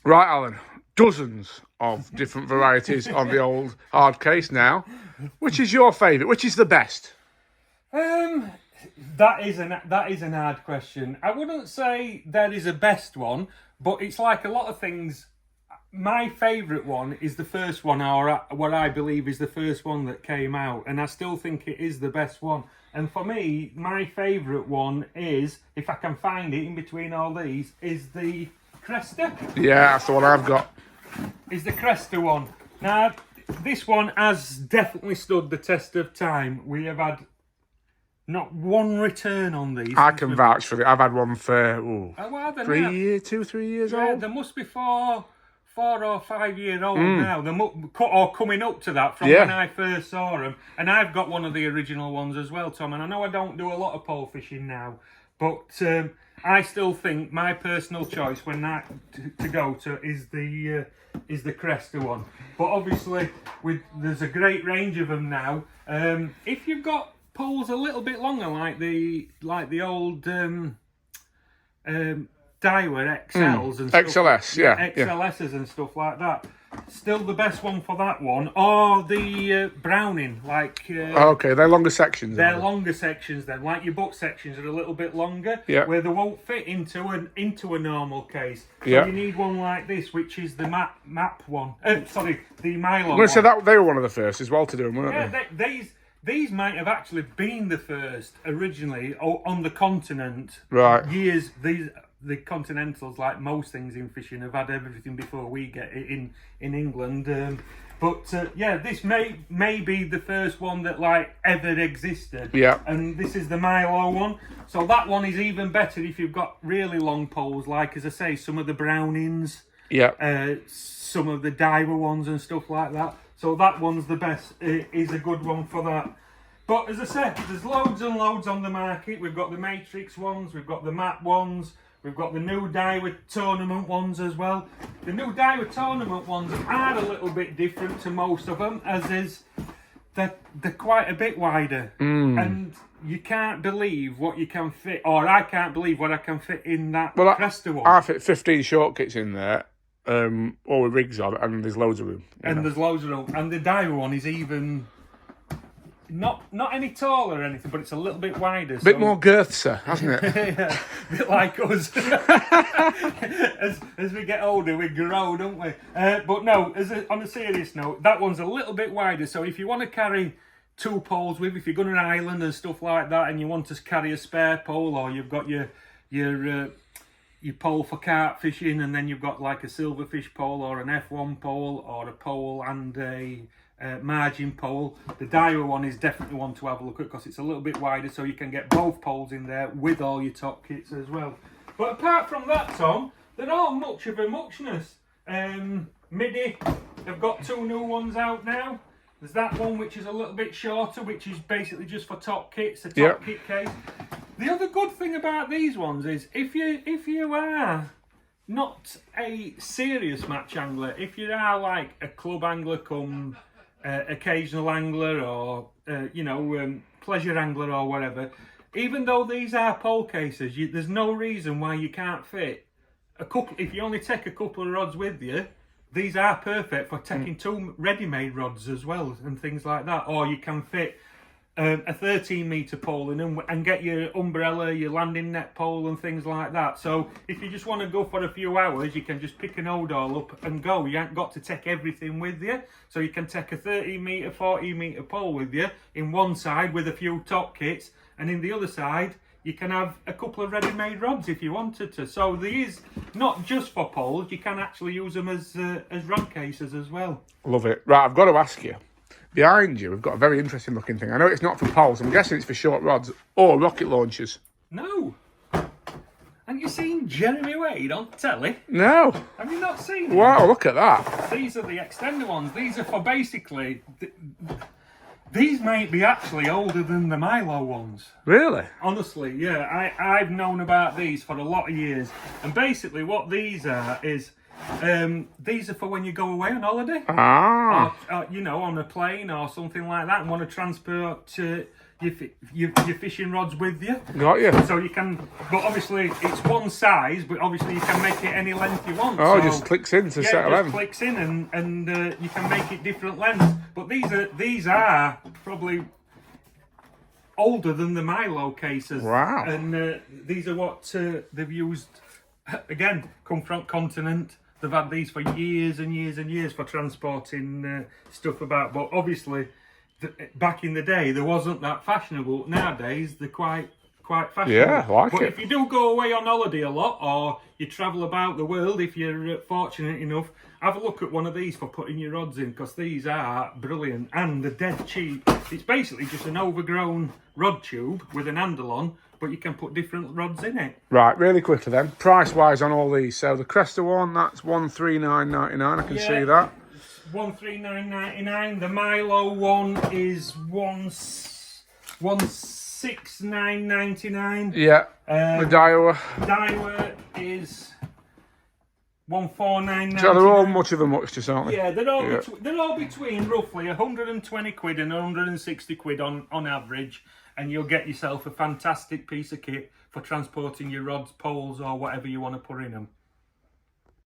Right, Alan. Dozens of different varieties on the old hard case now. Which is your favourite? Which is the best? Um, that is an hard question. I wouldn't say there is a best one, but it's like a lot of things. My favourite one is the first one, or what I believe is the first one that came out, and I still think it is the best one. And for me, my favourite one is, if I can find it in between all these, is the Cresta. Yeah, that's the one I've got. Is the Cresta one. Now, this one has definitely stood the test of time. We have had not one return on these. I can vouch for it. I've had one for Oh, well, they're 3 now- years, 2-3 years Yeah, old. there must be 4 or 5 year old now. Or coming up to that from Yeah. when I first saw them. And I've got one of the original ones as well, Tom. And I know I don't do a lot of pole fishing now, but I still think my personal choice when to go to is the Cresta one. But obviously, there's a great range of them now. If you've got poles a little bit longer, like the old Daiwa XLs and stuff, XLS, yeah. XLSs and stuff like that. Still the best one for that one, or the Browning, like Okay, they're longer sections. they're aren't they? longer sections. Then, like your butt sections are a little bit longer, Yeah. where they won't fit into a normal case. So Yeah. you need one like this, which is the map one. Sorry, the Milo. I'm going to say that they were one of the first as well to do them, weren't Yeah, they? these might have actually been the first originally on the continent. Right. The Continentals, like most things in fishing, have had everything before we get it in England. This may be the first one that like ever existed. Yeah. And this is the Milo one. So that one is even better if you've got really long poles, like, as I say, some of the Brownings, Yeah. some of the Daiwa ones and stuff like that. So that one's the best, is a good one for that. But as I said, there's loads and loads on the market. We've got the Matrix ones, we've got the map ones, we've got the new Daiwa tournament ones as well. The new Daiwa tournament ones are a little bit different to most of them, as is they're quite a bit wider. And you can't believe what you can fit, or I can't believe what I can fit in that Cresta one. I fit 15 short kits in there, all with rigs on, and there's loads of room. And there's loads of room. And the Daiwa one is even not any taller or anything, but it's a little bit wider. A bit more girth, sir, hasn't it? Yeah, a bit like us. as we get older, we grow, don't we? But no, on a serious note, that one's a little bit wider. So if you want to carry two poles with, if you're going to an island and stuff like that, and you want to carry a spare pole, or you've got your pole for carp fishing, and then you've got like a silverfish pole or an F1 pole or a pole and a margin pole, the Daiwa one is definitely one to have a look at, because it's a little bit wider, so you can get both poles in there with all your top kits as well. But apart from that, Tom, they're all much of a muchness. MIDI have got 2 new ones out now. There's that one which is a little bit shorter, which is basically just for top kits, a top kit case. The other good thing about these ones is if you are not a serious match angler, if you are like a club angler come occasional angler, or pleasure angler or whatever, even though these are pole cases, there's no reason why you can't fit a couple. If you only take a couple of rods with you, these are perfect for taking 2 ready-made rods as well and things like that. Or you can fit a 13-metre pole in them and get your umbrella, your landing net pole and things like that. So if you just want to go for a few hours, you can just pick an Odall up and go. You ain't got to take everything with you. So you can take a 13-metre, 14-metre pole with you in one side with a few top kits, and in the other side you can have a couple of ready-made rods if you wanted to. So these, not just for poles, you can actually use them as rod cases as well. Love it. Right, I've got to ask you. Behind you, we've got a very interesting looking thing. I know it's not for poles. I'm guessing it's for short rods or rocket launchers. No. Haven't you seen Jeremy Wade on telly? No. Have you not seen him? Wow, look at that. These are the extender ones. These are for basically... These might be actually older than the Milo ones. Really? Honestly, yeah. I've known about these for a lot of years. And basically what these are is... these are for when you go away on holiday. Ah. Or, on a plane or something like that, and want to transport your fishing rods with you. Got you. So you can, but obviously it's one size, but obviously you can make it any length you want. Oh, so, it just clicks in to yeah, set it a just length. clicks in and you can make it different lengths. But these are probably older than the Milo cases. Wow. And these are what they've used, again, come from continent. They've had these for years and years and years for transporting stuff about. But obviously, back in the day, there wasn't that fashionable. Nowadays, they're quite fashionable. Yeah, I like but it. if you do go away on holiday a lot, or you travel about the world, if you're fortunate enough, have a look at one of these for putting your rods in, because these are brilliant and they're dead cheap. It's basically just an overgrown rod tube with an handle on, but you can put different rods in it. Right, really quickly then. Price wise on all these. So the Cresta one, that's $139.99. I can see that. 139.99. The Milo one is 169.99. Yeah. The Daiwa. Daiwa is 149.99. So they're all much of a muchness, aren't they? Yeah, they're all between roughly 120 quid and 160 quid on average, and you'll get yourself a fantastic piece of kit for transporting your rods, poles, or whatever you want to put in them.